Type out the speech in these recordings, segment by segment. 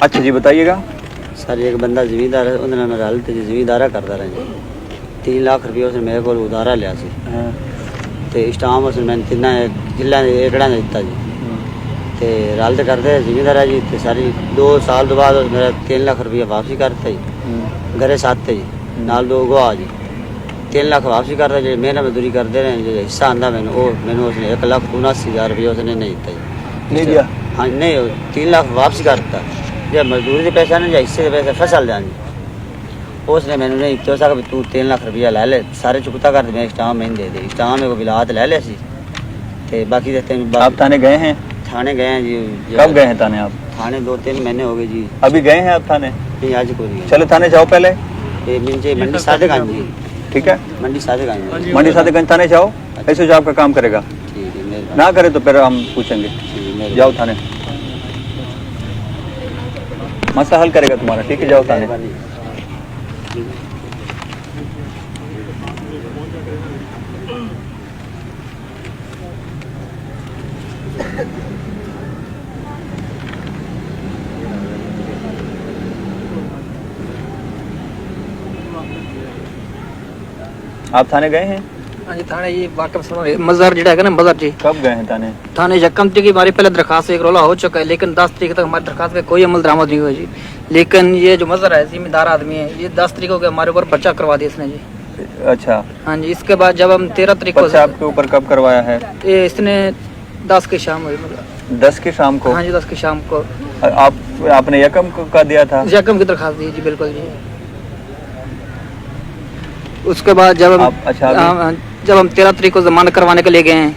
अच्छा जी, बताइएगा। सर एक बंदा जमींदार है, उन्होंने मेरा हाल तो जमींदारा करता रहे 3 लाख रुपये उसने मेरे को उधारा लिया सी ते स्टाम उसने मैंने तिना किला एकड़ा ने दिता जी ते रल तो करते जमींदारा जी ते सारी 2 साल तो बाद मेरा 3 लाख रुपया वापसी करता जी घरे साथ जी नाल 2 गुआ जी 3 लाख वापसी करता जी मेहनत मजदूरी करते रहे जो हिस्सा आंदा मैंने उसने 1,79,000 रुपये उसने नहीं दिता जी नहीं दिया। हाँ नहीं 3 लाख वापसी करता जब मजदूरी के पैसा नहीं हिस्से के पैसे फसल जान उसने मैंने नहीं तो सका तू 3 लाख रुपया ले ले सारे चुकता कर दे स्टाम मैंने दे दे स्टाम में को बिलात ले ले सी ते बाकी देते आप थाने गए हैं? थाने गए हैं जी। कब गए हैं थाने आप? थाने 2-3 महीने हो गए जी। अभी गए हैं आप थाने? नहीं आज को नहीं। चलो थाने जाओ पहले। ये मंडी सादेगंज जी। ठीक है, मंडी सादेगंज। मंडी सादेगंज थाने जाओ, ऐसे जो आपका काम करेगा। ठीक है, ना करे तो फिर हम पूछेंगे। जाओ थाने, मसला हल करेगा तुम्हारा। ठीक है, जाओ थाने। आप थाने गए हैं? हाँ जी थाने ये वाकई मज़र जेड़ा है ना मज़र जी। कब गए हैं थाने? थाने यकम तरीक की हमारी पहले दरखास्त एक रोला हो चुका है लेकिन 10 तरीक तक हमारी दरखास्त पे कोई अमल दरामद नहीं हुआ जी। लेकिन ये जो मज़र है जिम्मेदार आदमी है ये 10 तरीकों के हमारे ऊपर पर्चा करवा दिया इसने जी। अच्छा। हाँ जी इसके बाद जब हम 13 तरीक को आपके ऊपर कब करवाया है? ये इसने 10 की शाम हुई मतलब 10 की शाम को? हाँ जी 10 की शाम को। आपने यकम का दिया था? यकम की दरखास्त दी जी बिल्कुल जी। उसके बाद जब हम 13 तरीक को जमानत करवाने के लिए गए हैं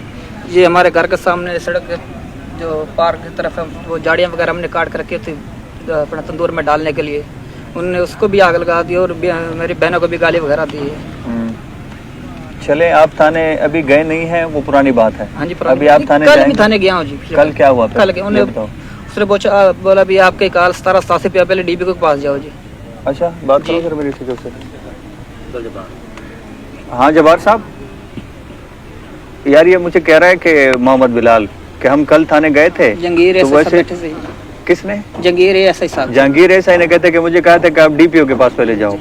ये हमारे घर के सामने सड़क जो पार्क की तरफ है वो झाड़ियाँ वगैरह हमने काट कर रखी थी अपना तंदूर में डालने के लिए उन्होंने उसको भी आग लगा दी और मेरी बहनों को भी गाली वगैरह दी है। चले आप थाने अभी गए नहीं हैं वो पुरानी बात है। हाँ जी अभी आप थाने कल भी थाने गया हूँ जी। कल क्या हुआ? कल उसने बोला भी आपके काल 1787 पे पहले डीबी के पास जाओ जी। अच्छा बात करो सर मेरी से। हाँ जवार साहब यार ये मुझे कह रहा है कि मोहम्मद बिलाल कि हम कल थाने गए थे जंगीर तो वैसे किसने? जंगीर एसआई साहब। जहांगीर एसआई ने कहते कि मुझे कहा था कि आप डीपीओ के पास पहले जाओ।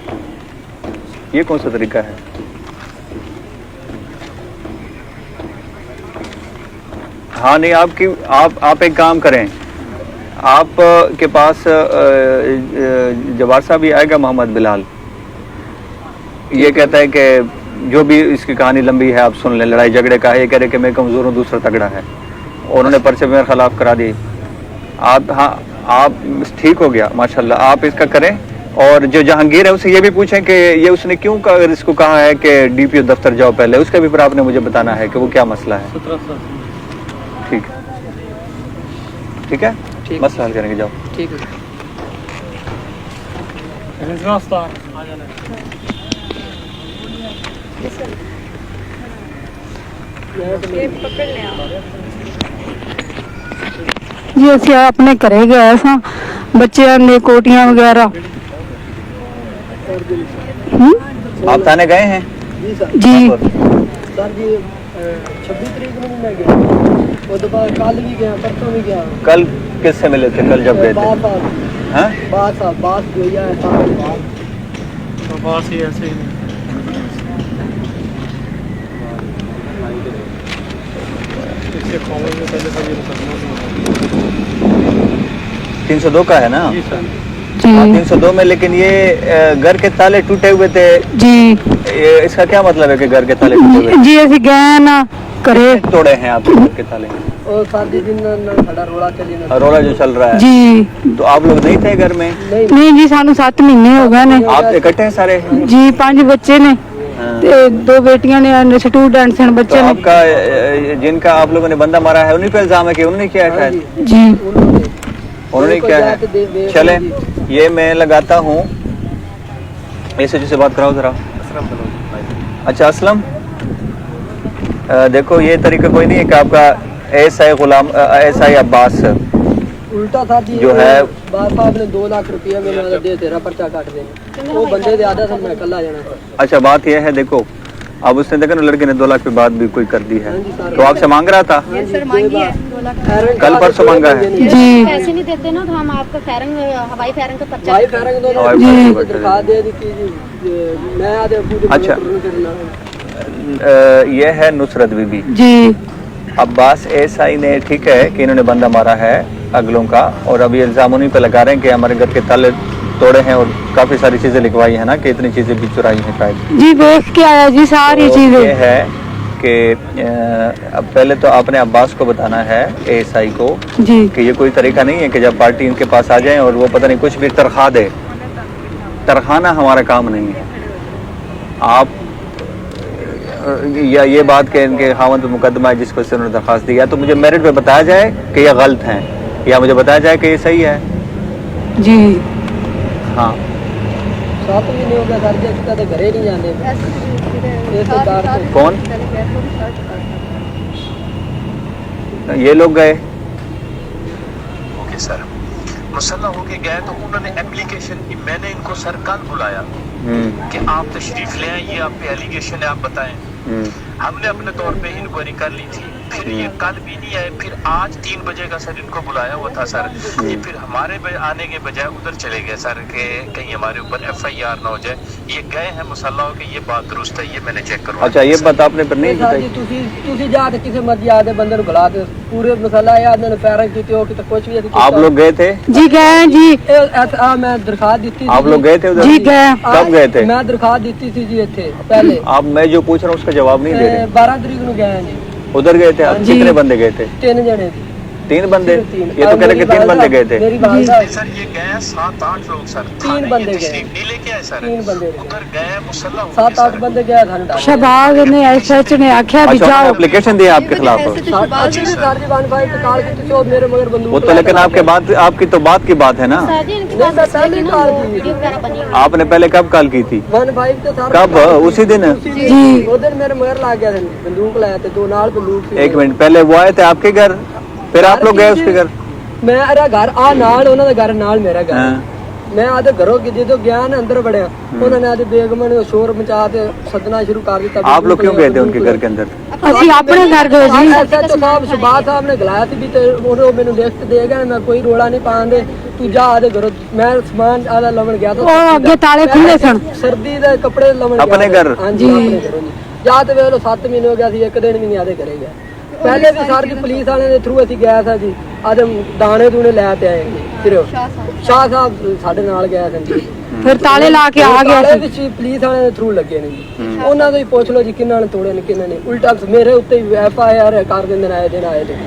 ये कौन सा तरीका है? हाँ नहीं आपकी आप एक काम करें आप के पास जवार साहब ही आएगा मोहम्मद बिलाल। ये कहता है कि जो भी इसकी कहानी लंबी है आप सुन लें लड़ाई झगड़े का है ये कह रहे कि मैं कमज़ोर हूँ दूसरा तगड़ा है उन्होंने पर्चे मेरे खिलाफ करा दी। आप हाँ आप ठीक हो गया माशाल्लाह आप इसका करें और जो जहांगीर है उसे ये भी पूछें कि ये उसने क्यों इसको कहा है कि डीपीओ दफ्तर जाओ पहले उसका भी फिर आपने मुझे बताना है कि वो क्या मसला है। ठीक ठीक है मसला हल करेंगे जाओ। ठीक है। जी असि अपने घरे गए सा बच्चे ने कोटियां वगैरह। आप थाने गए हैं? जी सर जी 26 तरीक को मैं गया वो तो कल भी गया परसों भी गया। कल किससे मिले थे? कल जब गए थे? हाँ बात हुई है तो बात ही ऐसे ही 302 का है ना? जी 302 में। लेकिन ये घर के ताले टूटे हुए थे जी। इसका क्या मतलब है कि घर के ताले टूटे हुए? जी असि गए ना करे तोड़े हैं आप घर के ताले? रोला जो चल रहा है जी। तो आप लोग नहीं थे घर में? नहीं जी सानू 7 महीने हो गए ने। आप इकट्ठे हैं सारे? जी 5 बच्चे ने ते 2 बेटियां ने स्टूडेंट्स हैं बच्चे ने। आपका जिनका आप लोगों ने बंदा मारा है उन्हीं पे इल्जाम है कि उन्होंने किया है? जी उन्होंने क्या है? चले ये मैं लगाता हूँ एसएचओ से बात कराओ जरा। अच्छा असलम देखो ये तरीका कोई नहीं है कि आपका एसआई अब्बास उल्टा था जी जो है बात साहब ने 2 लाख रुपया मेरे दे तेरा पर्चा काट दे वो बंदे दे आधा सब मैं कल्ला जाना। अच्छा बात यह है देखो अब उसने देखा ना लड़के ने 2 लाख पे बात भी कोई कर दी है, तो आपसे मांग रहा था, सर मांगी है 2 लाख कल परसों मांगा है। जी पैसे नहीं देते ना तो हम आपका फायरिंग हवाई फायरिंग का पर्चा हवाई फायरिंग अच्छा ये है नुसरत बीबी। जी अब्बास एएसआई ने ठीक है कि इन्होंने बंदा मारा है अगलों का, और अभी इल्जाम उन्हीं पे लगा रहे हैं कि हमारे घर के ताले तोड़े हैं और काफी सारी चीजें लिखवाई है ना, कि इतनी चीजें भी चुराई हैं शायद। जी देख के आया जी सारी तो चीजें। ये है कि अब पहले तो आपने अब्बास को बताना है एएसआई को जी कि ये कोई तरीका नहीं है कि जब पार्टी इनके पास आ जाए और वो पता नहीं कुछ भी तरखा दे, तरखाना हमारा काम नहीं है। आप या ये बात के इनके खावंद पे मुकदमा है जिसको से उन्होंने दरखास्त दी, या तो मुझे मेरिट पे बताया जाए कि ये गलत हैं, या मुझे बताया जाए कि ये सही है। जी हाँ 7 महीने हो गए सर जी, अभी तक घरे नहीं जाने। कौन ये लोग गए? ओके सर, मुसल्ला होके गए तो उन्होंने एप्लीकेशन की, मैंने इनको सर कल बुलाया कि आप तशरीफ ले आए, ये आप पे एलिगेशन है, आप बताएं। हमने अपने तौर पे इंक्वायरी कर ली थी, फिर ये कल भी नहीं आए, फिर आज 3 बजे का सर इनको बुलाया हुआ था सर, ये फिर हमारे आने के बजाय उधर चले गए सर कि कहीं हमारे ऊपर FIR ना हो जाए। ये गए हैं मुसल्ला होके, ये बात दुरुस्त है, ये मैंने चेक करवाया। अच्छा ये बात आपने पर नहीं बताई? ਤੁਸੀਂ ਜਾ ਕੇ ਕਿਸੇ ਮਰਜ਼ੀ ਆਦੇ ਬੰਦੇ ਨੂੰ ਬੁਲਾ ਕੇ ਪੂਰੇ ਮਸਲਾ ਇਹ ਆਦਨ ਫੈਰਿੰਗ ਕੀਤੀ ਹੋ ਕਿ ਕੁਝ ਵੀ आप लोग गए थे? जी गए जी। ਮੈਂ ਦਰਖਾਸਤ ਦਿੱਤੀ आप लोग गए थे उधर? जी गए। कब गए थे? ਮੈਂ ਦਰਖਾਸਤ ਦਿੱਤੀ ਸੀ ਜੀ ਇੱਥੇ ਪਹਿਲੇ आप मैं जो पूछ रहा हूँ उसका जवाब नहीं दे रहे। 12 ਤਰੀਕ ਨੂੰ ਗਏ ਜੀ, उधर गए थे आप? जी। कितने बंदे गए थे? 3 ਜਣੇ ਸੀ। 3 बंदे? तीन। ये तो कह रहे कि 3 बंदे गए थे। मेरी वालदा सर ये गए हैं 7-8 लोग सर, 3 बंदे गए। तशरीफ नहीं लेके आए सर, 3 बंदे उधर गए हैं मुसल्ला होके 7-8 सर। बंदे गए थाने डाल। शहबाज ने SH ने आख्या भी अच्छा जाओ। एप्लीकेशन दिया आपके खिलाफ? आज भी सर जी 1 5 काल की तो मेरे मगर बंदूक वो तो लेकिन आपके बात आपकी तो बात की बात है ना, सर जी इनके नहीं, पास सर, पहले ना कॉल वो की। वीडियो वगैरह बनी हुई है। आपने पहले कब कॉल की थी? 1 5 तो सर कब? उसी दिन? जी उधर मेरे मगर ला गया था, बंदूक लाया थे 2 नाल बंदूक थी। 1 मिनट पहले वो आए थे आपके घर, फिर आप लोग गए उसके घर? मेरा घर आ नाल ਉਹਨਾਂ ਦਾ ਘਰ ਨਾਲ ਮੇਰਾ ਘਰ। हाँ। ਮੈਂ ਆਦੇ ਘਰੋਂ ਕਿ ਜਦੋਂ ਗਿਆ ਨਾ ਅੰਦਰ ਵੜਿਆ, ਉਹਨਾਂ ਨੇ ਆਦੇ ਬੇਗਮ ਨੇ ਸ਼ੋਰ ਮਚਾ ਕੇ ਸੱਦਣਾ ਸ਼ੁਰੂ ਕਰ ਦਿੱਤਾ। आप लोग क्यों गए थे उनके घर के अंदर? ਅਸੀਂ ਆਪਣੇ ਘਰ ਗਏ ਜੀ। SHO ਸਾਹਿਬ ਸ਼ਬਾਜ਼ ਸਾਹਿਬ ਨੇ ਗਲਾਇਆ ਸੀ ਵੀ ਤੇ ਉਹ ਮੈਨੂੰ ਲਿਖਤ ਦੇ ਗਿਆ, ਮੈਂ ਕੋਈ ਰੋਲਾ ਨਹੀਂ ਪਾਉਂਦੇ, ਤੂੰ ਜਾ ਆਦੇ ਘਰੋਂ। ਮੈਂ ਸਮਾਨ ਆਦਾ ਲਵਣ ਗਿਆ ਤਾਂ ਉਹ ਅੱਗੇ ਤਾਲੇ ਖੁੱਲੇ ਸਨ। ਸਰਦੀ ਦੇ ਕੱਪੜੇ ਲਵਣ ਗਿਆ। ਆਪਣੇ ਘਰ? ਹਾਂਜੀ ਆਪਣੇ ਘਰੋਂ ਜੀ। ਜਾਂ ਤੇ ਵੇਖ ਲਓ 7 ਮਹੀਨੇ ਹੋ ਗਿਆ ਸੀ, ਇੱਕ ਦਿਨ ਵੀ ਨਹੀਂ ਆਦੇ ਘਰੇ ਗਿਆ। ਪਹਿਲੇ ਵੀ ਸਰ ਜੀ ਪੁਲਿਸ ਵਾਲਿਆਂ ਦੇ ਥਰੂ ਅਸੀਂ ਗਿਆ ਸੀ ਜੀ, ਆਦੇ ਦਾਣੇ ਦੂਣੇ ਲੈ ਤੇ ਆਏ ਜੀ। ਸਿਰਫ ਸ਼ਾਹ ਸਾਹਿਬ ਸਾਡੇ ਨਾਲ ਗਿਆ ਸੀ ਜੀ। ਫਿਰ ਤਾਲੇ ਲਾ ਕੇ ਆ ਗਿਆ ਤਾਲੇ ਸੀ। ਵਿੱਚ ਪੁਲਿਸ ਵਾਲਿਆਂ ਦੇ ਥਰੂ ਲੱਗੇ ਨੇ ਜੀ, ਉਹਨਾਂ ਤੋਂ ਹੀ ਪੁੱਛ ਲਓ ਜੀ ਕਿੰਨਾਂ ਨੇ ਤੋੜੇ ਨੇ ਕਿੰਨਾਂ ਨੇ। ਉਲਟਾ ਮੇਰੇ ਉੱਤੇ ਹੀ FIR ਕਰ ਦਿੰਦੇ ਨੇ, ਆਏ ਦਿਨ ਆਏ ਦਿਨ।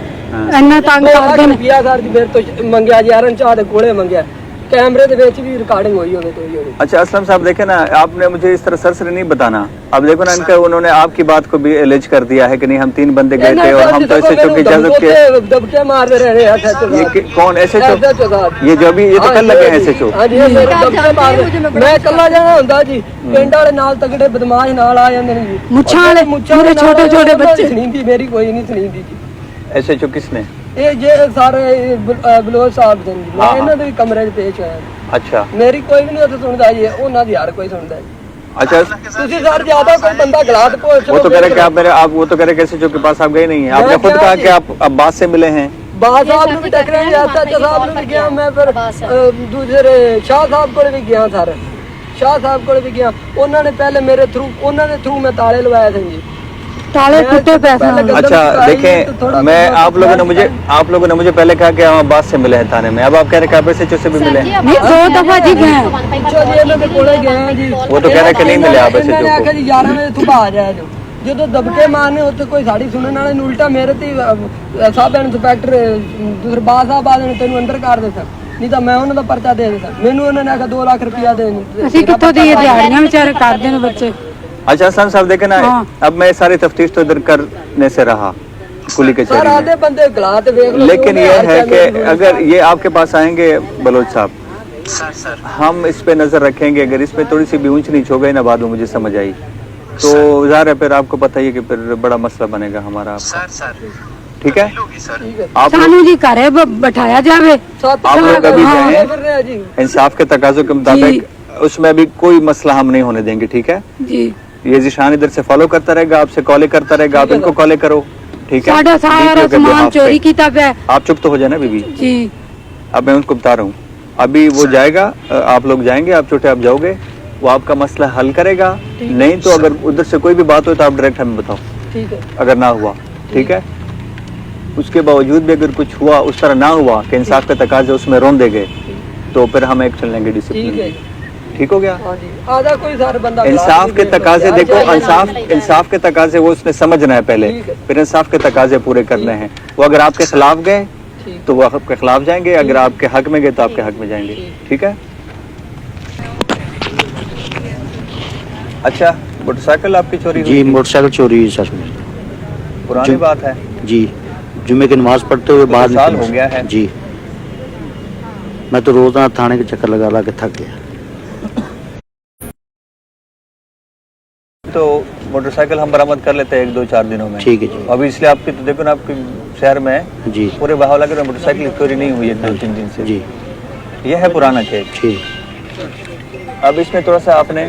ਇੰਨਾ ਤੰਗ ਕਰਦੇ ਨੇ। ਰੁਪਿਆ ਸਰ ਜੀ ਮੇਰੇ ਤੋਂ ਮੰਗਿਆ ਜੀ, ਆਰਨ ਚਾਹ ਦੇ ਕੋਲੇ ਮੰਗਿਆ। कैमरे ਦੇ ਵਿੱਚ ਵੀ रिकॉर्डिंग हुई होगी तो ही होगी। अच्छा असलम साहब देखे ना, आपने मुझे इस तरह सरसरी नहीं बताना। अब देखो ना इनका उन्होंने आपकी बात को भी एलिज कर दिया है कि नहीं हम 3 बंदे गए थे और हम तो SHO की इजाजत के। दबके मारते रहे ये कौन SHO? ये जो भी ये तो कल लगे हैं SHO। मैं कल्ला जाना ਹੁੰਦਾ ਜੀ, ਪਿੰਡ ਵਾਲੇ ਨਾਲ ਤਗੜੇ ਬਦਮਾਸ਼ ਨਾਲ ਆ ਜਾਂਦੇ ਨੇ ਜੀ। ਮੁੱਛਾਂ ਵਾਲੇ ਪੂਰੇ ਛੋਟੇ ਛੋਟੇ ਬੱਚੇ। ਸੁਣੀਂਦੀ ਮੇਰੀ ਕੋਈ ਨਹੀਂ ਸੁਣੀਂਦੀ ਜੀ। SHO किसने? ਇਹ ਜੇ ਸਾਰੇ ਬਲੋਚ ਸਾਹਿਬ ਦੇ ਜੀ, ਮੈਂ ਇਹਨਾਂ ਦੇ ਵੀ ਕਮਰੇ 'ਚ ਪੇਸ਼ ਹੋਇਆ। अच्छा ਮੇਰੀ ਕੋਈ ਵੀ ਨਹੀਂ ਉੱਥੇ ਸੁਣਦਾ ਜੀ, ਉਹਨਾਂ ਦੀ ਹਰ ਕੋਈ ਸੁਣਦਾ ਜੀ। अच्छा ਤੁਸੀਂ ਸਰ ਜਿਆਦਾ ਕੋਈ ਬੰਦਾ ਗਲਾਤ ਪੁੱਛ वो तो कह रहे कि आप मेरे आप वो तो कह रहे कि SHO के पास आप गए नहीं हैं। आपने खुद कहा कि आप अब्बास से मिले हैं। ਬਾਦ ਸਾਹਿਬ ਨੂੰ ਵੀ ਟੱਕਰਿਆ ਜੀ, SHO ਸਾਹਿਬ ਨੂੰ ਵੀ ਗਿਆ ਮੈਂ, ਫਿਰ ਦੂਸਰੇ ਸ਼ਾਹ ਸਾਹਿਬ ਕੋਲ ਵੀ ਗਿਆ ਸਰ, ਸ਼ਾਹ ਸਾਹਿਬ ਕੋਲ ਵੀ ਗਿਆ। ਉਹਨਾਂ ਨੇ ਪਹਿਲੇ ਮੇਰੇ ਥਰੂ, ਉਹਨਾਂ ਦੇ ਥਰੂ ਮੈਂ ਤਾਲੇ ਲਵਾਏ थे जी। ताले टूटे पैसे। अच्छा देखें, मैं आप लोगों ने मुझे पहले कहा कि हम अब्बास से मिले हैं थाने में, अब आप कह रहे हैं कि आप SHO से भी मिले हैं। नहीं 2 दफा जी गए। ਅੱਛਾ ਜੀ ਇਹਨਾਂ ਦੇ ਕੋਲੇ ਗਏ ਜੀ। वो तो कह रहे कि नहीं मिले आप ਇਹਨਾਂ ਨੇ SHO ਆਖਿਆ को। ਜੀ 11 ਵਜੇ ਤੂੰ ਬਾਹਰ ਜਾ ਜੋ। ਜਦੋਂ ਦਬਕੇ ਮਾਰਨੇ ਉੱਥੇ ਕੋਈ ਸਾਡੀ ਸੁਣਨ ਵਾਲੇ ਨੂੰ ਉਲਟਾ ਮੇਰੇ ਤੇ ਸਾਬ ਇੰਸਪੈਕਟਰ ਦਰਬਾਰ ਸਾਹਿਬ ਆਦੇ ਨੇ ਤੈਨੂੰ ਅੰਦਰ ਕਰ ਦੇ ਸਰ, ਨਹੀਂ ਤਾਂ ਮੈਂ ਉਹਨਾਂ ਦਾ ਪਰਚਾ ਦੇ ਦੇ ਸਰ। ਮੈਨੂੰ ਉਹਨਾਂ ਨੇ ਆਖਿਆ 2 ਲੱਖ ਰੁਪਇਆ ਦੇ। ਅਸੀਂ ਕਿੱਥੋਂ ਦੀ ਦਿਹਾੜੀਆਂ ਵਿਚਾਰੇ ਕਰਦੇ ਨੇ ਬੱਚੇ। अच्छा असलम साहब देखे ना, अब मैं सारी तफ्तीश तो इधर करने से रहा कुली सर कचहरी आधे में, बंदे गलात देख लो। लेकिन ये है कि अगर ये आपके पास आएंगे बलोच साहब, सर हम इस पे नजर रखेंगे। अगर इसमें थोड़ी सी भी ऊंच नीच हो गई ना, बाद में मुझे समझ आई तो ज़ाहिर है फिर आपको पता ही है कि फिर बड़ा मसला बनेगा हमारा आपका। सर ठीक है सर आप सानू जी घरे बैठाया जावे। आप लोग अभी जाएं फिर रहे जी। इंसाफ के तकाजों के मुताबिक, उसमें भी कोई मसला हम नहीं होने देंगे। ठीक है जी ये जिशान इधर से फॉलो करता रहेगा, आपसे कॉलें करता रहेगा, आप इनको कॉलें करो, ठीक है? साढ़ा सारा DPO के सामान behalf पे। चोरी किया पे आप चुप तो हो जाए ना बीबी। जी। अब मैं उनको बता रहा हूँ, अभी वो जाएगा, आप लोग जाएंगे, आप छोटे आप जाओगे, वो आपका मसला हल करेगा। नहीं तो अगर उधर से कोई भी बात हो तो आप डायरेक्ट हमें बताओ, ठीक है। अगर ना हुआ, ठीक है? उसके बावजूद भी अगर कुछ हुआ, उस तरह ना हुआ कि इंसाफ के तकाजे उसमें रोंदे गए, तो फिर हम एक्शन लेंगे ठीक डिसिप्लिन। है। ठीक हो गया? हाँ जी। आधा कोई सारा बंदा इंसाफ के तकाजे देखो, इंसाफ के तकाजे वो उसने समझना है पहले, ठीक है। फिर इंसाफ के तकाजे पूरे करने हैं। वो अगर आपके खिलाफ गए ठीक। तो वो आपके खिलाफ जाएंगे, अगर आपके हक में गए तो आपके हक में जाएंगे, ठीक है? अच्छा, मोटरसाइकिल आपकी चोरी हुई जी, थी? मोटरसाइकिल चोरी हुई सर मेरी। पुरानी बात है, जी, जुम्मे की नमाज पढ़ते हुए बाहर साल निकले। हो गया है। जी, मैं तो रोजाना थाने के चक्कर लगा लगा के थक गया। तो मोटरसाइकिल हम बरामद कर लेते हैं 1-2-4 दिनों में। ठीक है जी। अभी इसलिए आपकी तो देखो ना, आपके शहर में जी पूरे बहाव लगे, मोटरसाइकिल चोरी नहीं हुई है 2-3 दिन से। जी, ये है पुराना केस। ठीक। अब इसमें थोड़ा सा आपने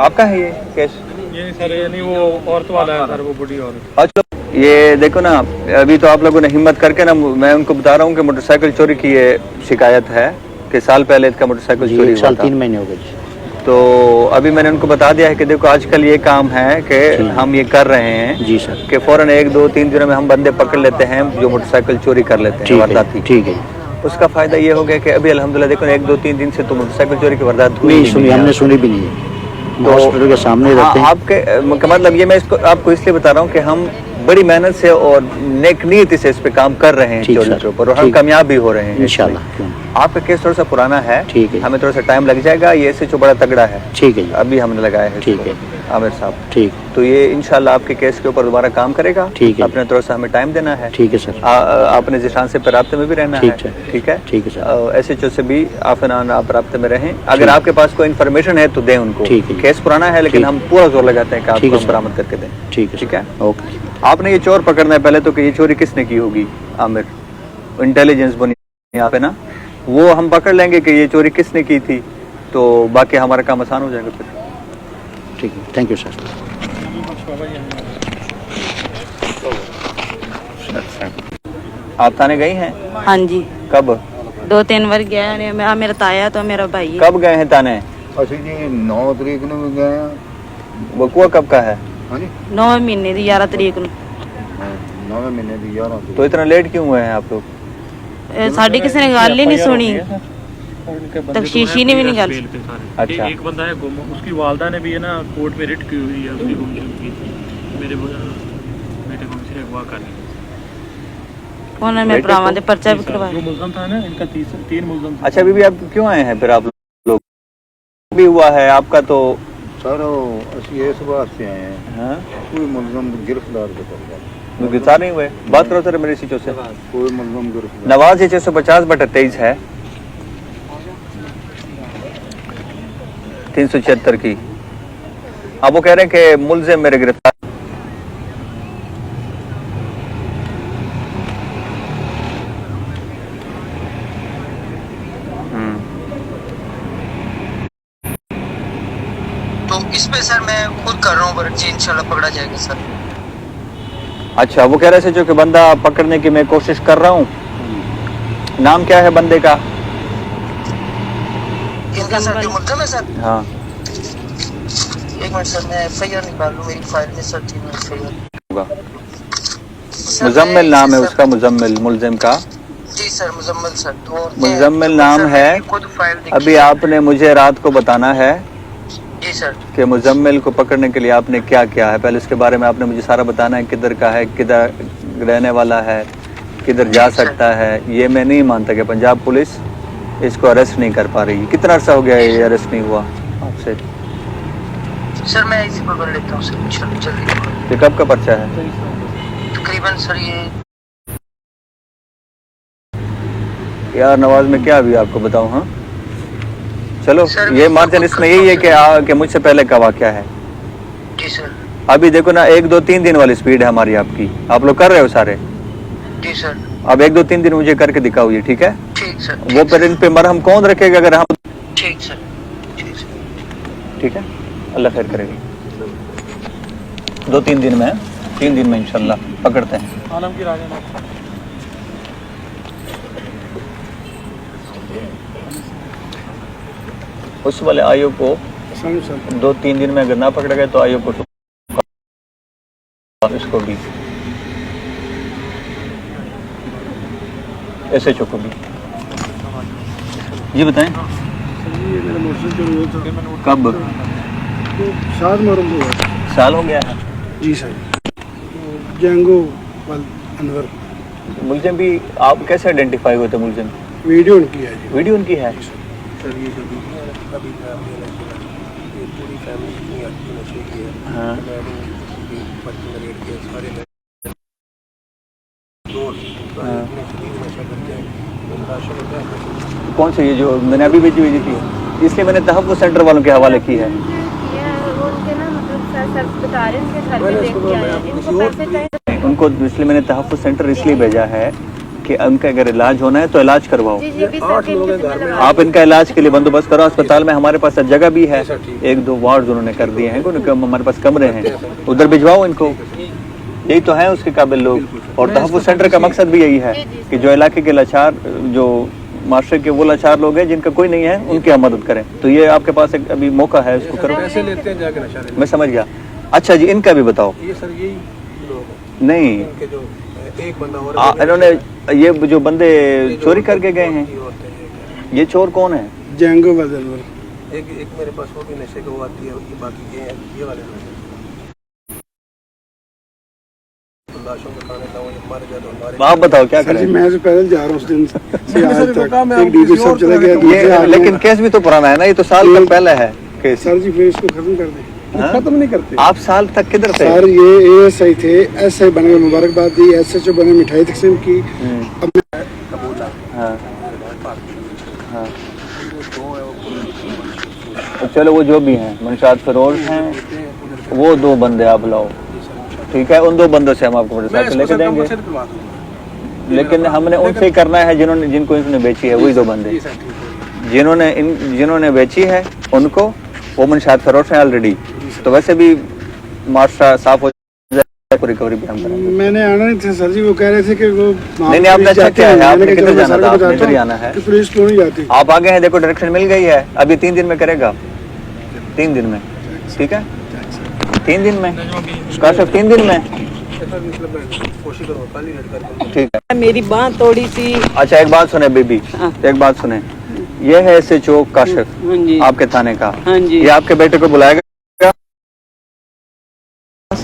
आपका है ये केस? ये सर ये नहीं, वो औरत वाला है सर, वो बुढ़ी औरत। अच्छा, ये देखो ना, अभी तो आप लोगों ने हिम्मत करके ना, मैं उनको बता रहा हूँ कि मोटरसाइकिल चोरी की ये शिकायत है कि साल पहले इसका मोटरसाइकिल जी, चोरी 1 हुआ साल था। 3 महीने हो गए जी। तो अभी मैंने उनको बता दिया है कि देखो आजकल ये काम है कि हम ये कर रहे हैं जी सर, कि फौरन 1-2-3 दिनों में हम बंदे पकड़ लेते हैं जो मोटरसाइकिल चोरी कर लेते हैं, ठीक वारदाती। है, ठीक है। उसका फायदा ये हो गया कि अभी अल्हम्दुलिल्लाह देखो 1-2-3 दिन से तो मोटरसाइकिल चोरी की वारदात हुई नहीं ही सुनी, है। हमने सुनी भी नहीं है। हॉस्पिटल के सामने रहते हैं। आपके का मतलब ये मैं इसको आपको इसलिए बता रहा हूँ कि हम बड़ी मेहनत से और नेक नीयत से इस पे काम कर रहे हैं ठीक चोरी सर, के ऊपर, और हम ठीक। कामयाब भी हो रहे हैं इंशाल्लाह, क्यों नहीं। आपका केस थोड़ा सा पुराना है, ठीक है। हमें थोड़ा सा टाइम लग जाएगा, ये SHO बड़ा तगड़ा है, ठीक है जी, अभी हमने लगाया है ठीक इसको, है। आमिर साहब। ठीक, तो ये इंशाल्लाह आपके केस के ऊपर दोबारा काम करेगा। ठीक है। अपने थोड़ा सा हमें टाइम देना है। ठीक है सर, आपने जिशान से राब्ते में भी रहना है, ठीक है। ठीक है? ठीक है सर। SHO से भी आप राब्ते में रहें। अगर आपके पास कोई इन्फॉर्मेशन है तो दें उनको। ठीक है। केस पुराना है लेकिन ठीक। हम पूरा जोर लगाते हैं कि ठीक आपको है हम सर। बरामद करके दें। ठीक है, ठीक है? ओके। आपने ये चोर पकड़ना है पहले तो कि ये चोरी किसने की होगी, आमिर। इंटेलिजेंस बनी यहाँ पे ना, वो हम पकड़ लेंगे कि ये चोरी किसने की थी, तो बाकी हमारा काम आसान हो जाएगा फिर। ठीक है, थैंक यू सर। आप थाने गई हैं? हाँ जी, कब 2-3 बार गया है। मेरा ताया तो मेरा भाई है। कब गए हैं थाने? ਅਸੀਂ ਜੀ 9 ਤਰੀਕ ਨੂੰ ਵੀ ਗਏ ਆ। वकुआ कब का है? ਹਾਂਜੀ 9 ਮਹੀਨੇ ਦੀ 11 ਤਰੀਕ ਨੂੰ। 9 ਮਹੀਨੇ ਦੀ 11 ਤਰੀਕ। तो इतना लेट क्यों हुए हैं आप लोग? ਸਾਡੀ ਕਿਸੇ ਨੇ ਗੱਲ ਹੀ ਨਹੀਂ ਸੁਣੀ, तफ्तीशी ने भी नहीं गल। अच्छा। एक बंदा है गुम, उसकी वालदा ने भी है ना कोर्ट में रिट की हुई है, उसकी गुमशुद की। मेरे बेटे को किसी ने अगवा कर लिया। उन्होंने मेरे भरावां दे पर्चा भी जो करवाया। मुलजम था ना, इनका 3 मुलजम थे। अच्छा बीबी, आप क्यों आए हैं फिर आप लोग? भी हुआ है आपका तो ਸਰ ਅਸੀਂ ਇਸ ਵਾਸਤੇ ਆਏ ਆ, हाँ? ਕੋਈ ਮੁਲਜ਼ਮ गिरफ्तार नहीं करता, गिरफ्तार नहीं हुए? बात करो सर मेरे SHO से। कोई मुलजम गिरफ्तार। नवाज 650/23 है 376 की। अब वो कह रहे हैं कि मुलजिम मेरे गिरफ्तार। तो इस पे सर मैं खुद कर रहा हूँ, पर्ची इंशाल्लाह पकड़ा जाएगा सर। अच्छा, वो कह रहे थे जो कि बंदा पकड़ने की मैं कोशिश कर रहा हूँ। नाम क्या है बंदे का? इनका सर जो मुलजम है सर, हाँ, 1 मिनट सर, मैं FIR निकाल लूँ, मेरी फाइल में सर थी FIR। होगा। मुजम्मिल नाम है उसका, मुजम्मिल, मुलजिम का जी सर, मुजम्मिल सर। तो मुजम्मिल नाम है। खुद फाइल अभी आपने मुझे रात को बताना है जी सर। कि मुजम्मिल को पकड़ने के लिए आपने क्या किया है। पहले उसके बारे में आपने मुझे सारा बताना है, किधर का है, किधर रहने वाला है, किधर जा सकता है। ये मैं नहीं मानता कि पंजाब पुलिस इसको अरेस्ट नहीं कर पा रही। कितना अर्सा हो गया ये अरेस्ट नहीं हुआ आपसे? सर मैं इसी पकड़ लेता हूँ सर, इंशाल्लाह जल्दी। ये कब का पर्चा है? तकरीबन सर ये यार नवाज में क्या अभी आपको बताऊं। हाँ चलो, सर, ये मार्जिन इसमें यही है कि मुझसे पहले का वाकया है। जी सर। अभी देखो ना, 1-2-3 दिन वाली स्पीड है हमारी आपकी, आप लोग कर रहे हो सारे। जी सर। अब 1-2-3 दिन मुझे करके दिखाओ ये, ठीक है? ठीक सर। वो पर इन पे मरहम कौन रखेगा अगर हम? ठीक सर। ठीक सर। ठीक है, अल्लाह खैर करेगा। 2-3 दिन में, 3 दिन में इंशाल्लाह पकड़ते हैं। आलम की राजा उस वाले आयोग को 2-3 दिन में अगर ना पकड़ गए तो आयोग को इसको भी ऐसे चुको भी। ये बताएं कब? 7 मुहर्रम को हुआ। साल हो गया है जी सर। जंगो अनवर मुलजिम भी आप कैसे आइडेंटिफाई हुए थे? मुलजिम वीडियो उनकी है जी। वीडियो उनकी है। सर ये जो अभी ये पूरी फैमिली की अच्छी नशे की है। हाँ। बच्चे रेट के सारे नशा करते हैं। कौन से? ये जो मैंने अभी भेजी हुई थी, इसलिए मैंने तहफ़्फ़ुज़ सेंटर वालों के हवाले की है। उनको इसलिए मैंने तहफ़्फ़ुज़ सेंटर इसलिए भेजा है कि उनका अगर इलाज होना है तो इलाज करवाओ। आप इनका इलाज के लिए बंदोबस्त करो। अस्पताल में हमारे पास जगह भी है, 1-2 वार्ड उन्होंने कर दिए हैं, हमारे पास कमरे हैं, उधर भिजवाओ इनको। यही तो है उसके काबिल लोग। और तहफ़्फ़ुज़ सेंटर का मकसद भी यही है कि जो इलाके के लाचार, जो माशरे के वो लाचार लोग हैं जिनका कोई नहीं है, उनकी हम मदद करें। तो ये आपके पास एक अभी मौका है, इसको करो। पैसे लेते हैं जाके नशा लेते हैं। मैं समझ गया। अच्छा जी, इनका भी बताओ। ये सर यही लोग नहीं, इनके जो एक बंदा और इन्होंने ये जो बंदे चोरी करके गए हैं, ये चोर कौन है? जंगो अनवर। एक मेरे पास वो भी नशे को आती है, बाकी ये वाले लोग लाशों का खाने का, वो मर गया तो हमारे। आप बताओ क्या करें? मैं तो पैदल जा रहा हूँ उस दिन से आज तक। एक डीजी सब चला गया। ये लेकिन केस भी तो पुराना है ना, ये तो साल का पहले है केस। सर जी फिर इसको खत्म कर दें। खत्म नहीं करते। आप साल तक किधर थे? सर ये एएसआई थे, एसआई बन गए, मुबारकबाद दी। एसएचओ बने, मिठाई तकसीम की। हाँ। हाँ। चलो वो जो भी हैं, मुनशाद फरोज हैं, वो 2 बंदे आप लाओ, ठीक है? उन 2 बंदों से हम आपको मोटरसाइकिल लेके देंगे, लेकिन हमने उनसे ही करना है जिनको इन्होंने बेची है। वही 2 बंदे जिन्होंने बेची है उनको, वो मुनशाद फरोज हैं ऑलरेडी। तो वैसे भी माशरा साफ हो जाए, रिकवरी भी हम करेंगे। मैंने आना नहीं था सर जी, वो कह रहे थे कि वो नहीं आपने अच्छा किया है, आपने किधर जाना था? आपने इधर ही आना है। पुलिस क्यों नहीं जाती? आप आगे हैं, देखो डायरेक्शन मिल गई है। अभी 3 दिन में करेगा, 3 दिन में, ठीक है? 3 दिन में काशिफ, 3 दिन में, ठीक है? मेरी बांह तोड़ी थी। अच्छा एक बात सुने बीबी, एक बात सुने, ये है एसएचओ काशिफ आपके थाने का। ये आपके बेटे को बुलाएगा,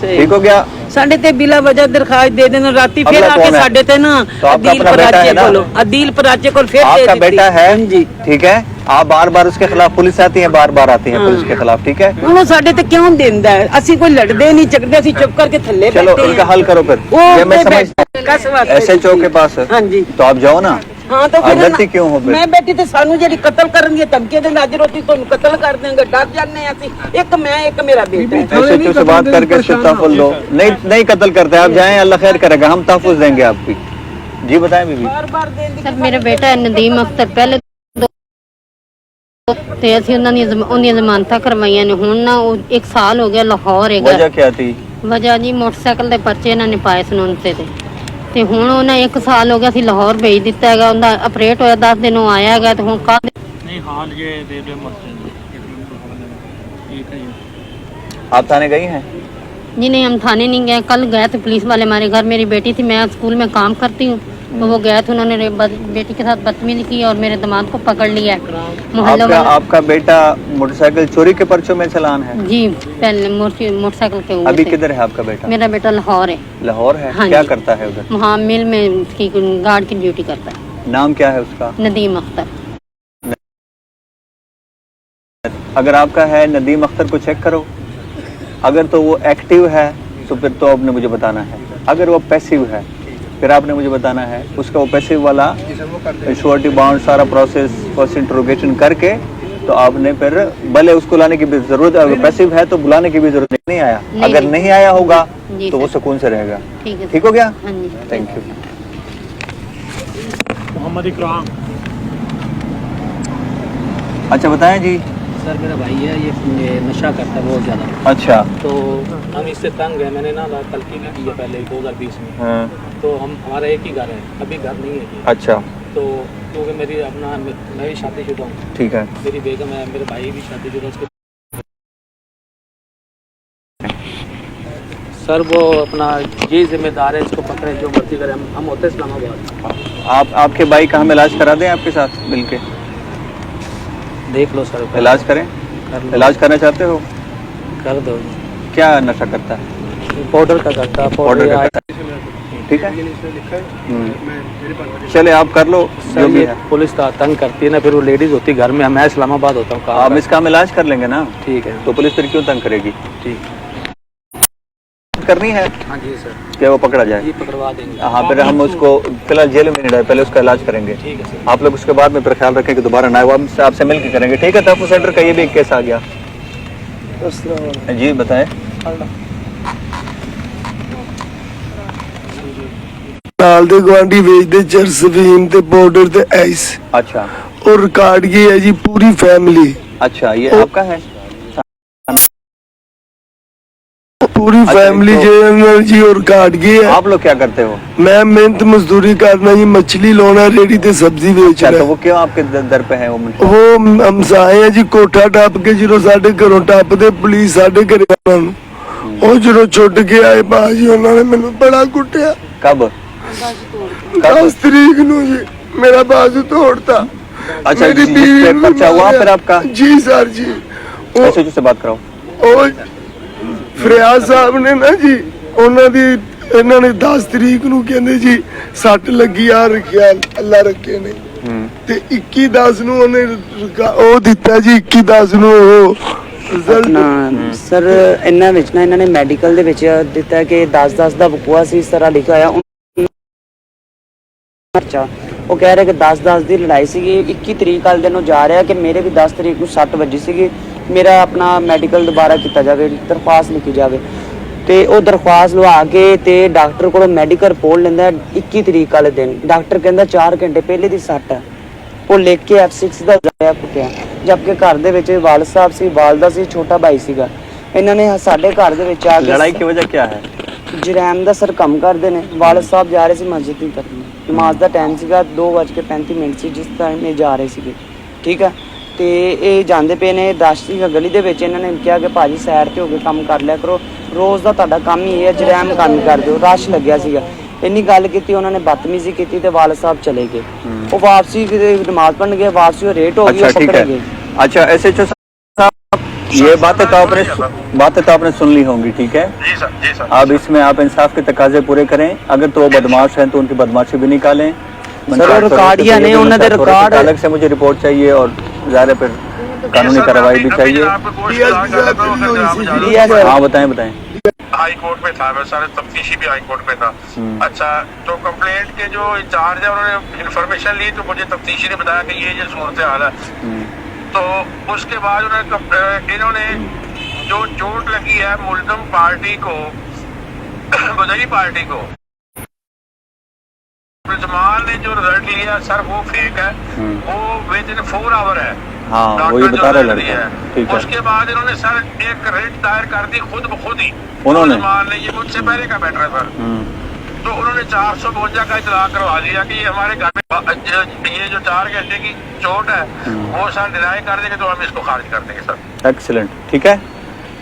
ठीक हो गया? साढ़े ते बिला वजह दरखास्त दे देना, राती फिर आके साढ़े ते ना अदील पराचे को, अदील पराचे को फिर आपका बेटा है जी, ठीक है? आप बार-बार उसके खिलाफ, पुलिस आती है, बार-बार आती है पुलिस के खिलाफ, ठीक है? वो साढ़े ते क्यों देंदा है? असि कोई लड़दे नहीं, चकदे, असि चुप करके थल्ले बैठे हैं। चलो इनका हल करो फिर। ये मैं समझता हूं एसएचओ के पास, हां जी, तो आप जाओ ना। हाँ तो गलती क्यों हो? मैं बैठी ते सानू जेडी कत्ल करन दी धमकी दे, हाजिर होती तो कत्ल कर देंगे, डर जाने असि। एक मैं, एक मेरा बेटा है। एसएचओ से बात करके तहफ़्फ़ुज़ दो। नहीं कत्ल करते, आप जाएं, अल्लाह खैर करेगा, हम तहफ़्फ़ुज़ देंगे आपकी। जी बताएं बीबी। बार-बार देंदी। सर मेरा बेटा है नदीम अख्तर, पहले ਤੇ ਅਸੀਂ ਉਹਦੀਆਂ ਜ਼ਮਾਨਤਾਂ ਕਰਵਾਈਆਂ ਨੇ। ਹੁਣ ਨਾ ਉਹ 1 ਸਾਲ ਹੋ ਗਿਆ ਲਾਹੌਰ ਹੈਗਾ। ਵਜ੍ਹਾ ਕੀ ਥੀ? ਵਜ੍ਹਾ ਜੀ ਮੋਟਰਸਾਈਕਲ ਦੇ ਪਰਚੇ ਇਹਨਾਂ ਨੇ ਪਾਏ ਸੁਣਨ ਤੇ ਹੁਣ ਉਹਨਾਂ 1 ਸਾਲ ਹੋ ਗਿਆ ਸੀ ਲਾਹੌਰ ਭੇਜ ਦਿੱਤਾ ਹੈਗਾ। ਉਹਦਾ ਆਪਰੇਟ ਹੋਇਆ 10 ਦਿਨ ਉਹ ਆਇਆ ਹੈਗਾ, ਤੇ ਹੁਣ ਕਾਹਦੇ नहीं हाल ये दे दे मत ठीक है। आप थाने गई हैं? जी नहीं, हम थाने नहीं गए। कल गए थे पुलिस वाले हमारे घर, मेरी बेटी थी, मैं स्कूल में काम करती हूँ, तो वो गए थे, उन्होंने बेटी के साथ बदतमीजी की और मेरे दामाद को पकड़ लिया है। आपका बेटा मोटरसाइकिल चोरी के पर्चों में चलान है? जी, पहले मोटरसाइकिल के ऊपर। अभी किधर है आपका बेटा? मेरा बेटा लाहौर है। लाहौर है? हाँ, क्या करता है उधर? वहाँ मिल में उसकी गार्ड की ड्यूटी करता है। नाम क्या है उसका? नदीम अख्तर। अगर आपका है नदीम अख्तर को चेक करो, अगर तो वो एक्टिव है तो फिर तो आपने मुझे बताना है। अगर वो पैसिव है फिर आपने मुझे बताना है। उसका वो पैसिव वाला श्योरिटी बॉन्ड सारा प्रोसेस फर्स्ट इंट्रोगेशन करके तो आपने फिर भले उसको लाने की भी जरूरत है, अगर पैसिव है तो बुलाने की भी जरूरत नहीं आया। अगर नहीं आया होगा तो वो सुकून से रहेगा। ठीक हो गया? Thank you. मोहम्मद इकराम। अच्छा बताएं जी। सर मेरा भाई है, ये नशा करता है बहुत ज़्यादा। अच्छा। तो हम इससे तंग हैं। मैंने ना तलकी भी की है पहले 2020 में। हाँ। तो हमारा एक ही घर है, अभी घर नहीं है। अच्छा। तो क्योंकि मेरी अपना मैं भी शादीशुदा हूँ। ठीक है। मेरी बेगम है, मेरे भाई भी शादीशुदा। उसके सर वो अपना ये जिम्मेदार है, इसको पकड़े जो मर्जी करे। हम होते हैं इस्लामाबाद। आपके भाई का हम इलाज करा दें आपके साथ मिलके? देख लो सर, इलाज करें? इलाज करना चाहते हो? कर दो। क्या नशा करता है? पाउडर का करता है। पाउडर का करता है। ठीक है। चले आप कर लो जो भी है। पुलिस तंग करती है ना, फिर वो लेडीज होती है घर में। मैं इस्लामाबाद होता हूँ। हम इसका हम इलाज कर लेंगे ना। ठीक है। तो पुलिस फिर क्यों तंग करेगी? ठीक करनी है। हाँ जी सर। क्या वो पकड़ा जाए? ये पकड़वा देंगे। हाँ, फिर हम उसको फिलहाल जेल में नहीं डाले, पहले उसका इलाज करेंगे। ठीक है सर। आप लोग उसके बाद में फिर ख्याल रखें कि दोबारा ना वो आपसे मिल के करेंगे। ठीक है। तहफ़्फ़ुज़ सेंटर का ये भी एक केस आ गया। जी बताएं। ਨਾਲ ਦੇ ਗਵਾਂਢੀ ਵੇਚਦੇ ਚਰਸ ਫੀਮ ਤੇ ਪਾਊਡਰ ਤੇ ਆਈਸ। अच्छा। और रिकॉर्ड की है जी पूरी फैमिली। अच्छा, ये आपका है? पूरी फैमिली जो है जी और काट गई है। आप लोग क्या करते हो? मैं मेहनत मजदूरी करना जी, मछली लाना, रेडी ते सब्जी बेचना। तो वो क्यों आपके दर पे है? वो हमसाए है जी, कोठा टप के जो साढ़े घरों टपदे पुलिस साढ़े घरे वो जो छुट के आए बाजी, उन्होंने मैंने बड़ा कुटिया। कब? 10 तारीख नू जी मेरा बाजू तोड़ता। अच्छा, जिस पे पर्चा हुआ फिर आपका? जी सर जी। एसएचओ से बात कराओ। ਉਹ ਫਰਿਆਦ ਸਾਹਿਬ ਨੇ ਨਾ ਜੀ, ਉਹਨਾਂ ਦੀ ਇਹਨਾਂ ਨੇ 10 ਤਰੀਕ ਨੂੰ ਕਹਿੰਦੇ ਜੀ ਸੱਟ ਲੱਗੀ ਆ, ਰੱਖਿਆ ਅੱਲਾ ਰੱਖੇ ਨੇ। ਤੇ 21/10 ਨੂੰ ਉਹਨੇ ਉਹ ਦਿੱਤਾ ਜੀ, 21/10 ਨੂੰ ਉਹ ਆਪਣਾ ਸਰ ਇਹਨਾਂ ਵਿੱਚ ਨਾ ਇਹਨਾਂ ਨੇ ਮੈਡੀਕਲ ਦੇ ਵਿੱਚ ਦਿੱਤਾ ਕਿ 10/10 ਦਾ ਬਕੂਆ ਸੀ, ਇਸ ਤਰ੍ਹਾਂ ਲਿਖਿਆ ਹੋਇਆ। ਉਹ ਕਹਿ ਰਿਹਾ ਕਿ 10/10 ਦੀ ਲੜਾਈ ਸੀਗੀ। 21 ਤਰੀਕ ਵਾਲੇ ਦਿਨ ਉਹ ਜਾ ਰਿਹਾ ਕਿ ਮੇਰੇ ਵੀ 10 ਤਰੀਕ ਨੂੰ ਸੱਟ ਵੱਜੀ ਸੀਗੀ, ਮੇਰਾ ਆਪਣਾ ਮੈਡੀਕਲ ਦੁਬਾਰਾ ਕੀਤਾ ਜਾਵੇ, ਦਰਖਾਸਤ ਲਿਖੀ ਜਾਵੇ। ਤੇ ਉਹ ਦਰਖਾਸਤ ਲਵਾ ਕੇ ਤੇ ਡਾਕਟਰ ਕੋਲੋਂ ਮੈਡੀਕਲ ਰਿਪੋਰਟ ਲੈਂਦਾ 21 ਤਰੀਕ ਵਾਲੇ ਦਿਨ। ਡਾਕਟਰ ਕਹਿੰਦਾ 4 ਘੰਟੇ ਪਹਿਲੇ ਦੀ ਸੱਟ ਹੈ। ਉਹ ਲਿਖ ਕੇ F6 ਦਾ ਜਾਇਆ ਕੁੱਟਿਆ, ਜਦਕਿ ਘਰ ਦੇ ਵਿੱਚ ਵਾਲਦ ਸਾਹਿਬ ਸੀ, ਵਾਲਦਾ ਸੀ, ਛੋਟਾ ਭਾਈ ਸੀਗਾ। ਇਹਨਾਂ ਨੇ ਸਾਡੇ ਘਰ ਦੇ ਵਿੱਚ ਆ ਕੇ ਲੜਾਈ ਦੀ ਵਜ੍ਹਾ ਕੀ ਹੈ? ਜਰੈਮ ਦਾ ਸਰ ਕੰਮ ਕਰਦੇ ਨੇ। ਵਾਲਦ ਸਾਹਿਬ ਜਾ ਰਹੇ ਸੀ ਮਸਜਿਦ ਦੀ ਤਰਫ, ਨਮਾਜ਼ ਦਾ ਟਾਈਮ ਸੀਗਾ, 2:35 ਸੀ ਜਿਸ ਟਾਈਮ ਇਹ ਜਾ ਰਹੇ ਸੀਗੇ। ਠੀਕ ਹੈ। ਤੇ ਇਹ ਜਾਂਦੇ ਪਏ ਨੇ, ਰਸ਼ ਸੀਗਾ ਗਲੀ ਦੇ ਵਿੱਚ। ਇਹਨਾਂ ਨੇ ਕਿਹਾ ਕਿ ਭਾਜੀ ਸਾਈਡ ਤੇ ਹੋ ਕੇ ਕੰਮ ਕਰ ਲਿਆ ਕਰੋ, ਰੋਜ਼ ਦਾ ਤੁਹਾਡਾ ਕੰਮ ਹੀ ਇਹ ਹੈ, ਜਰੈਮ ਕੰਮ ਕਰ ਦਿਓ। ਰਸ਼ ਲੱਗਿਆ ਸੀਗਾ, ਇੰਨੀ ਗੱਲ ਕੀਤੀ, ਉਹਨਾਂ ਨੇ ਬਦਤਮੀਜ਼ੀ ਕੀਤੀ ਤੇ ਵਾਲਦ ਸਾਹਿਬ ਚਲੇ ਗਏ। ਉਹ ਵਾਪਸੀ ਨਮਾਜ਼ ਪੜ੍ਹਨ ਗਏ, वापसी वो रेट हो गई, वो पकड़े गए। अच्छा, एसएचओ साहब ये बातें तो आपने सुन ली होंगी। ठीक है जी सर, जी सर। अब इसमें आप इंसाफ के तकाजे पूरे करें। अगर तो वो बदमाश हैं तो उनकी बदमाशी भी निकालें। सर रिकॉर्डिया ने उन्होंने रिकॉर्ड अलग से मुझे रिपोर्ट चाहिए और ज़ाहिर है फिर कानूनी कार्रवाई भी चाहिए। हाँ बताएं। हाई कोर्ट में था, मैं सारे तफ्तीशी भी हाई कोर्ट में था। अच्छा, तो कंप्लेंट के जो इंचार्ज है उन्होंने इन्फॉर्मेशन ली, तो मुझे तफ्तीशी ने बताया कि ये सूरत हाल है। तो उसके बाद इन्होंने जो चोट लगी है मुल्ज़म पार्टी को, बदई पार्टी को, जमाल ने जो रिजल्ट लिया सर वो फेक है, वो विद इन 4 आवर है। हाँ, वो ये बता रहा लड़का। ठीक है। उसके बाद इन्होंने सर एक रिट दायर कर दी खुद ब खुद ही। उन्होंने ये मुझसे पहले का मैटर है सर। तो उन्होंने 452 का इतला करवा दिया कि ये हमारे घर में ये जो 4 घंटे की चोट है वो सर डिनाई कर देंगे, तो हम इसको खारिज कर देंगे सर। एक्सीलेंट। ठीक है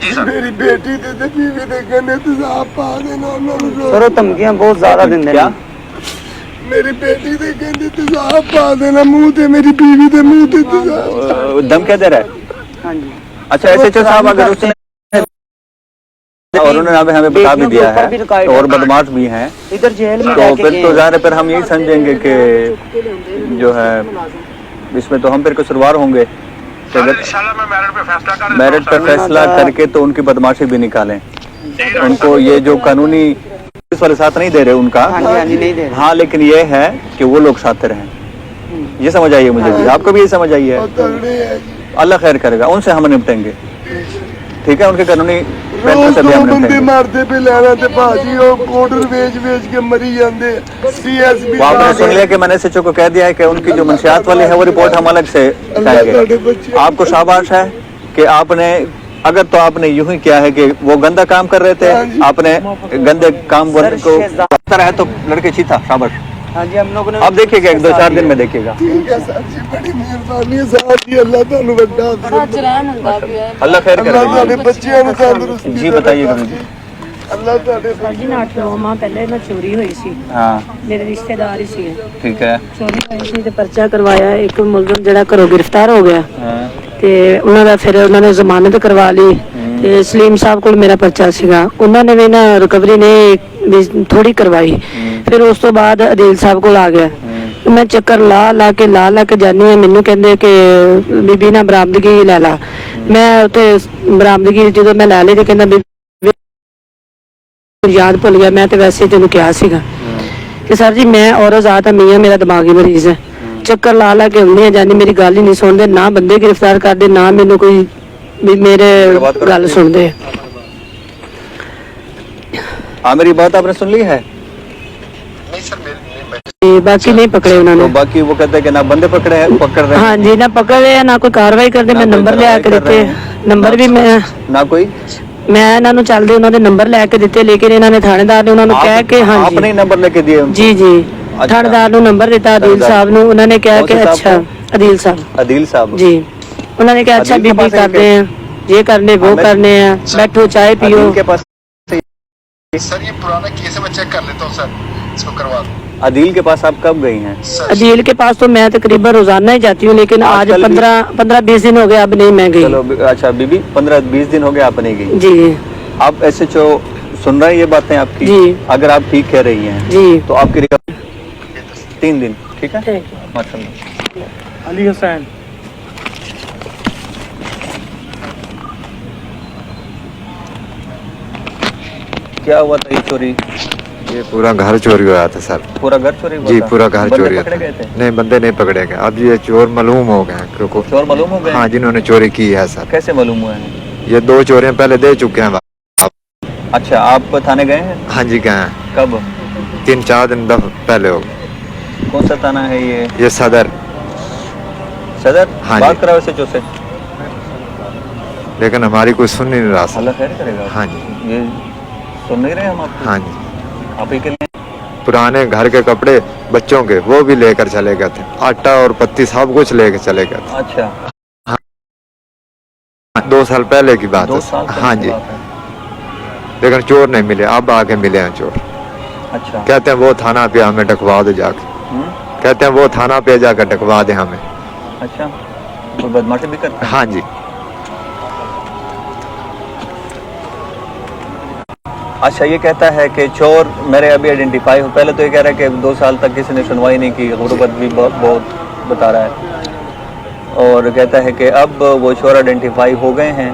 जी सर। मेरी बेटी ते बीवी दे कहने तेजाब पा देना उन्होंने। सर ਧਮਕੀਆਂ ਬਹੁਤ ਜ਼ਿਆਦਾ ਦਿੰਦੇ ਨੇ। मेरी बेटी दे कहने तेजाब पा देना मुंह ते, मेरी बीवी दे मुंह ते तेजाब। दम क्या दे रहा है? हाँ जी। अच्छा, एसएचओ साहब अगर उसने और उन्होंने हमें बता भी दिया है और बदमाश भी हैं इधर जेल में, तो फिर तो ज़ाहिर है फिर हम यही समझेंगे कि जो है इसमें तो हम फिर कसूरवार होंगे। इंशाल्लाह मैं मेरिट पे फैसला करके तो उनकी बदमाशी भी निकालें। उनको ये जो कानूनी पुलिस वाले साथ नहीं दे रहे उनका, नहीं दे रहे। हाँ, लेकिन ये है कि वो लोग साथ रहें, ये समझ आइए मुझे भी, आपको भी ये समझ आई है। अल्लाह खैर करेगा, उनसे हम निपटेंगे। ठीक है, उनके कानूनी रोज 2 बंदे मारते पे लेना ते भाजी वो पाउडर बेच के मरी जाते। CSB आपने सुन लिया कि मैंने एसएचओ को कह दिया है कि उनकी जो मंशियात वाली है वो रिपोर्ट हम अलग से लाएंगे। आपको शाबाश है, कि आपने अगर तो आपने यूं ही किया है कि वो गंदा काम कर रहे थे, आपने गंदे काम को करता रहा तो लड़के चीता शाबाश। हाँ जी, हम लोगों ने आप देखिएगा 1-2-4 दिन में देखिएगा। ठीक है सर जी, बड़ी मेहरबानी है साहब जी, अल्लाह ਤੁਹਾਨੂੰ ਵੱਡਾ अल्लाह खैर करे। अल्लाह ਤੁਹਾਡੇ ਬੱਚਿਆਂ ਨੂੰ ਤੰਦਰੁਸਤੀ जी बताइएगा मुझे। अल्लाह ਤੁਹਾਡੇ जी 8-9 माह पहले ना चोरी हुई सी, हाँ मेरे रिश्तेदार ही सी, ठीक है। चोरी हुई सी ते पर्चा करवाया, एक मुलजम ਜਿਹੜਾ ਘਰੋਂ गिरफ्तार हो गया हाँ ਤੇ ਉਹਨਾਂ ਦਾ ਫਿਰ ਉਹਨਾਂ ਨੇ ਜ਼ਮਾਨਤ ਕਰਵਾ ਲਈ ਤੇ ਸਲੀਮ ਸਾਹਿਬ ਕੋਲ ਮੇਰਾ ਪਰਚਾ ਸੀਗਾ, ਉਹਨਾਂ ਨੇ ਵੀ ਨਾ ਰਿਕਵਰੀ ਨੇ ਥੋੜੀ ਕਰਵਾਈ। ਫਿਰ ਉਸ ਤੋਂ ਬਾਅਦ ਅਦੀਲ ਸਾਹਿਬ ਕੋਲ ਆ ਗਿਆ, ਮੈਂ ਚੱਕਰ ਲਾ ਕੇ ਜਾਨੀ ਆ, ਮੈਨੂੰ ਕਹਿੰਦੇ ਕਿ ਬੀਬੀ ਨਾ ਬਰਾਮਦਗੀ ਲੈ ਲਾ। ਮੈਂ ਉੱਥੇ ਬਰਾਮਦਗੀ ਜਦੋਂ ਮੈਂ ਲੈ ਲਈ ਤੇ ਕਹਿੰਦਾ ਬੀਬੀ ਯਾਦ ਭੁੱਲ ਗਿਆ, ਮੈਂ ਤੇ ਵੈਸੇ ਤੈਨੂੰ ਕਿਹਾ ਸੀਗਾ ਕਿ ਸਰ ਜੀ ਮੈਂ ਔਰਤ ਆ ਤਾਂ ਮੀਆਂ ਮੇਰਾ ਦਿਮਾਗੀ ਮਰੀਜ਼ ਹੈ, ਚੱਕਰ ਲਾ ਕੇ ਹੁੰਦੇ ਜਾਨੀ, ਮੇਰੀ ਗੱਲ ਹੀ ਨਹੀਂ ਸੁਣਦੇ, ਨਾ ਬੰਦੇ गिरफ्तार ਕਰਦੇ, ना ਮੈਨੂੰ ਕੋਈ मेरे गल सुनते। हाँ मेरी बात आपने सुन ली है? नहीं सर बाकी नहीं पकड़े उन्होंने, तो बाकी वो कहते हैं कि ना बंदे पकड़ रहे हैं। हाँ जी, ना पकड़ रहे हैं ना कोई कार्रवाई करते। मैं नंबर ले आके दिते, नंबर भी मैं ना कोई मैं इन्होंने चलते उन्होंने नंबर लैके दिते, लेकिन इन्होंने थानेदार ने उन्होंने कहा कि हाँ जी आपने नंबर लेके दिए? जी जी, थानेदार ने नंबर दिता अदील साहब ने, उन्होंने कहा कि अच्छा अदील साहब जी, उन्होंने कहा अच्छा बीबी करते हैं, ये करने वो करने हैं, बैठो चाय पियो। सर ये पुराना केस है, मैं चेक कर लेता हूँ सर, इसको करवा दो। अदील के पास आप कब गई हैं? अदील के पास तो मैं तकरीबन रोजाना ही जाती हूँ, लेकिन आज 15-20 दिन हो गए, अब नहीं मैं गई। चलो अच्छा बीबी, 15-20 दिन हो गए आप नहीं गई जी। आप SHO सुन रहे हैं ये बातें आपकी जी, अगर आप ठीक कह रही हैं जी तो आपकी 3 दिन ठीक है माशाल्लाह। अली हुसैन क्या हुआ था ये चोरी? ये पूरा घर चोरी हुआ था सर। पूरा घर चोरी हुआ जी था? पूरा घर चोरी हुआ पकड़े गए था। थे? नहीं बंदे नहीं पकड़े गए, अब ये चोर मालूम हो गए क्योंकि चोर मालूम हो गए? हाँ जिन्होंने चोरी की है सर। कैसे मालूम हुआ है? ये 2 चोरियां पहले दे चुके हैं। अच्छा आप थाने गए हैं? हाँ जी गए हैं। कब? 3-4 दिन पहले हो गए। कौन सा थाना है ये? ये सदर। हाँ बात जी। कराओ SHO से, लेकिन हमारी कोई सुन नहीं रहा सर। अल्लाह खैर करेगा। हाँ जी। ये सुन नहीं रहे हम आपको? हाँ जी। आप ही के लिए पुराने घर के कपड़े बच्चों के वो भी लेकर चले गए थे, आटा और पत्ती सब कुछ लेकर चले गए थे। अच्छा 2 साल पहले की बात 2 है। साल हाँ जी, लेकिन चोर नहीं मिले, अब आके मिले हैं चोर। अच्छा कहते हैं वो थाना पे हमें डकवा दो जाके, कहते हैं वो थाना पे जाकर डकवा दे हमें। अच्छा कोई बदमाशी भी करते हैं? हाँ जी। अच्छा ये कहता है कि चोर मेरे अभी आइडेंटिफाई हो, पहले तो ये कह रहा है कि 2 साल तक किसी ने सुनवाई नहीं की, गुर्बत भी बहुत बता रहा है, और कहता है कि अब वो चोर आइडेंटिफाई हो गए हैं,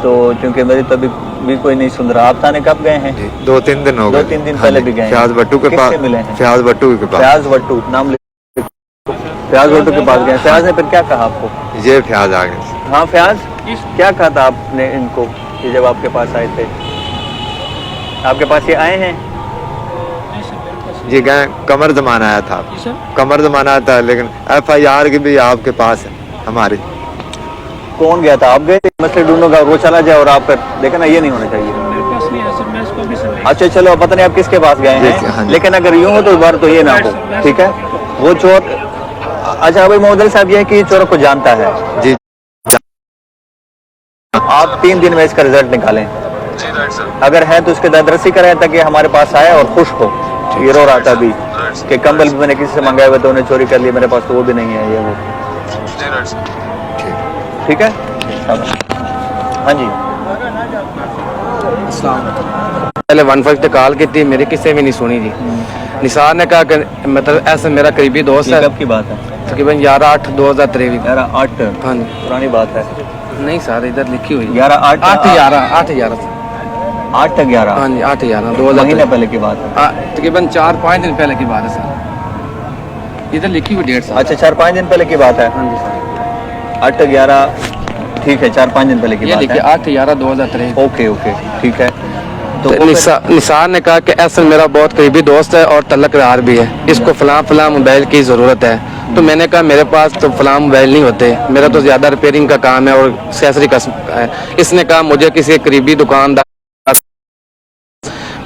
तो क्योंकि मेरी तो भी कोई नहीं सुन रहा। आप थाने कब गए हैं? 2-3 दिन हो गए। 2-3 दिन पहले भी गए? फयाज भट्टू के पास मिले हैं? फयाज भट्टू के पास। फयाज भट्टू नाम लिख, फयाज भट्टू के पास गए। फयाज ने फिर क्या कहा आपको? ये फयाज आ गए। हाँ फयाज क्या कहा था आपने इनको कि जब आपके पास आए थे? आपके पास ये आए हैं? जी गए, कमर जमान आया था, कमर जमान आया था, लेकिन FIR की भी आपके पास है हमारी। कौन गया था? आप गए थे? मसले ढूंढूंगा वो चला जाए और आप फिर देखे ना, ये नहीं होना चाहिए। अच्छा चलो पता नहीं आप किसके पास गए हैं, हाँ लेकिन अगर यूं हो तो इस बार तो ये ना हो, ठीक है? वो चोर अच्छा भाई मोहम्मद साहब ये है कि चोर को जानता है जी। आप 3 दिन में इसका रिजल्ट निकालें, अगर है तो उसके दरदरसी करें ताकि हमारे पास आए और खुश हो। ये रो रहा था अभी कि कंबल भी मैंने किसी से मंगाए हुए तो उन्हें चोरी कर लिया, मेरे पास तो वो भी नहीं है, ये वो। ठीक है हाँ जी। पहले 150 कॉल की थी, मेरी किसी भी नहीं सुनी थी। निसार ने कहा कि मतलब ऐसा मेरा करीबी दोस्त है। कब की बात है? तकरीबन 11/8/2023। 11/8 हाँ जी पुरानी बात है। नहीं सर इधर लिखी हुई 11/8 8/11 8/11 हाँ जी 8/11 महीने पहले की बात है। तकरीबन 4-5 दिन पहले की बात है सर, इधर लिखी हुई डेट सर। अच्छा 4-5 दिन पहले की बात है। हाँ जी सर 8/11 ठीक है, 4-5 दिन पहले की बात है। 8/11/2023। ओके ओके ठीक है। तो निसार ने कहा कि ऐसा मेरा बहुत करीबी दोस्त है और तलक रार भी है, इसको फलां मोबाइल की ज़रूरत है तो मैंने कहा मेरे पास तो फलां मोबाइल नहीं होते, मेरा तो ज़्यादा रिपेयरिंग का काम है और एक्सेसरी का है। इसने कहा मुझे किसी करीबी दुकानदार,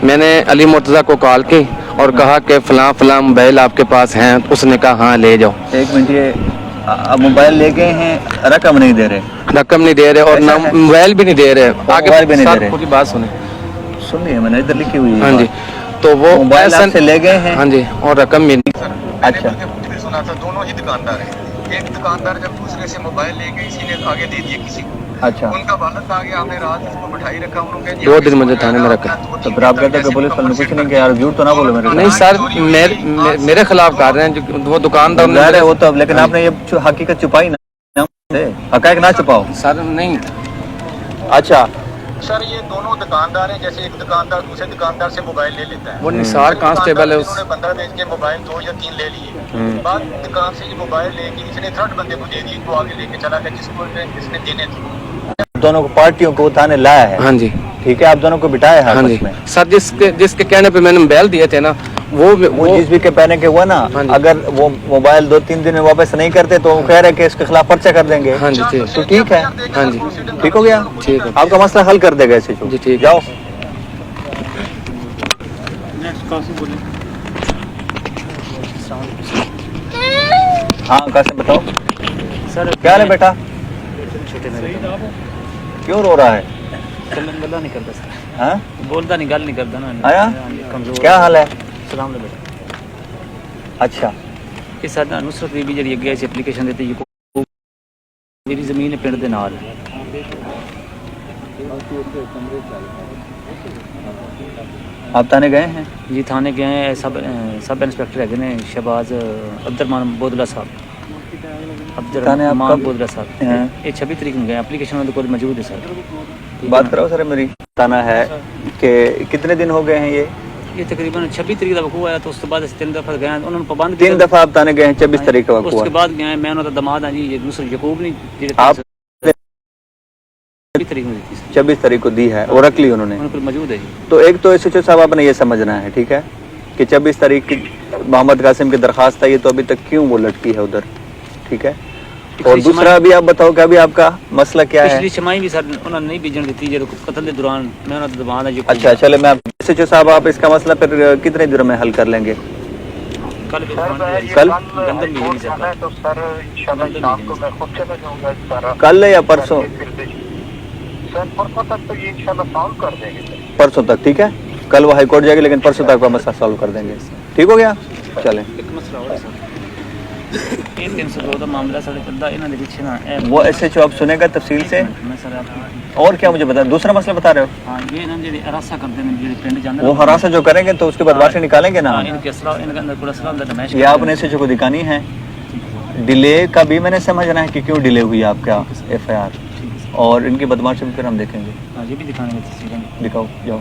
मैंने अली मुर्तज़ा को कॉल की और कहा कि फलां फलां मोबाइल आपके पास हैं। उसने कहा हाँ ले जाओ। एक मिनट, ये मोबाइल ले गए हैं, रकम नहीं दे रहे, रकम नहीं दे रहे और ना मोबाइल भी नहीं दे रहे, आगे मोबाइल भी नहीं दे रहे। पूरी बात सुने, सुनिए मैंने इधर लिखी हुई है। हाँ जी, तो वो मोबाइल आपसे ले गए हैं। हाँ जी, और रकम भी नहीं। अच्छा, सुना था दोनों ही दुकानदार हैं। एक दुकानदार जब दूसरे से मोबाइल ले गए, इसी ने आगे दे दिए किसी को। अच्छा, उनका वालद आ गया, हमने रात इसको बिठाई रखा, उन्होंने 2 दिन मुझे थाने में रखा। तो फिर आप कहते हैं कि पुलिस वाले ने कुछ नहीं किया, यार झूठ तो ना बोलो मेरे। नहीं सर, मेरे खिलाफ कर रहे हैं जो वो दुकानदार है वो तो, लेकिन आपने ये हकीकत छुपाई ना, हकायक ना छुपाओ सर। नहीं अच्छा सर, ये दोनों दुकानदार हैं। जैसे एक दुकानदार दूसरे दुकानदार से मोबाइल ले लेता है, वो निसार कांस्टेबल है, उन्होंने 15 भेज के मोबाइल 2 या 3 ले लिए। बाद दुकान से ये मोबाइल लेके इसने थर्ड बंदे को दे दी, तो आगे लेके चला गया जिसने देने थे। दोनों को पार्टियों को थाने लाया है। हाँ जी, ठीक है, आप दोनों को बिठाया है। हाँ जी में सर, जिसके कहने पे मैंने मोबाइल दिए थे ना, वो जिस भी के पहने के हुआ ना, अगर वो मोबाइल 2-3 दिन में वापस नहीं करते तो वो कह रहे कि इसके खिलाफ पर्चा कर देंगे। हाँ जी ठीक, तो ठीक है। हाँ जी ठीक हो गया, ठीक है, आपका मसला हल कर देगा ऐसे जी ठीक। जाओ। हाँ कासिम बताओ सर। क्या है बेटा, छोटे मेरे क्यों रो रहा है? गल्ला नहीं करता सर। हाँ, बोलता नहीं, गल नहीं करता ना। आया कमजोर। क्या हाल है? सलाम बेटा। अच्छा, ਇਹ ਸਾਡਾ ਨੁਸਰਤ ਬੀਬੀ ਜਿਹੜੀ ਅੱਗੇ ਅਸੀਂ ਐਪਲੀਕੇਸ਼ਨ ਦਿੱਤੀ ਜੀ, ਮੇਰੀ ਜ਼ਮੀਨ ਹੈ ਪਿੰਡ ਦੇ ਨਾਲ। आप थाने गए हैं? जी थाने गए हैं, सब इंस्पेक्टर है ने शहबाज अब्दुलरमान बोदला साहब, अब्दुलरमान बोदला साहब। ये 26 तारीख में गए, एप्लीकेशन में तो मौजूद है सर। बात करो सर, मेरी बताना है कि कितने दिन हो गए हैं ये तकरीबन 26 तारीख का वकूआ है, तो उसके बाद 3 दफ़ा गए, उन्होंने पाबंद 3 दफा आप थाने गए हैं, 26 तारीख का वकूआ। उसके बाद गए, मैं उन्होंने दमाद हाँ जी, ये नुसरत यकूब नहीं, आप 26 तारीख में दी थी, 26 तारीख को दी है और रख ली उन्होंने, उन पर मौजूद है जी। तो एक तो एसएचओ साहब आपने ये समझना है, ठीक है, कि 26 तारीख की मोहम्मद कासिम की दरखास्त आई है, तो अभी तक क्यों वो लटकी है उधर, ठीक है। और दूसरा अभी आप बताओ कि अभी आपका मसला क्या है? पिछली छमाही भी सर उन्होंने नहीं भेजन दी जो कत्ल के दौरान मैं उन्होंने दबान है। अच्छा चले, मैं एसएचओ साहब आप इसका मसला फिर कितने दिनों में हल कर लेंगे? कल कल या परसों? परसों तक, ठीक है। कल वो हाई कोर्ट जाएगी, लेकिन परसों तक का मसला सॉल्व कर देंगे। ठीक हो गया, चलें। वो एसएचओ आप सुनेगा तफसील से। और क्या मुझे बता, दूसरा मसला बता रहे हो? वो हरासा जो करेंगे तो उसके बाद वाशे निकालेंगे ना। ये आपने एसएचओ को दिखानी है। डिले का भी मैंने समझना है कि क्यों डिले हुई आपका एफआईआर, और इनकी बदमाशी भी फिर हम देखेंगे। ये भी दिखाएंगे, दिखाओ जाओ।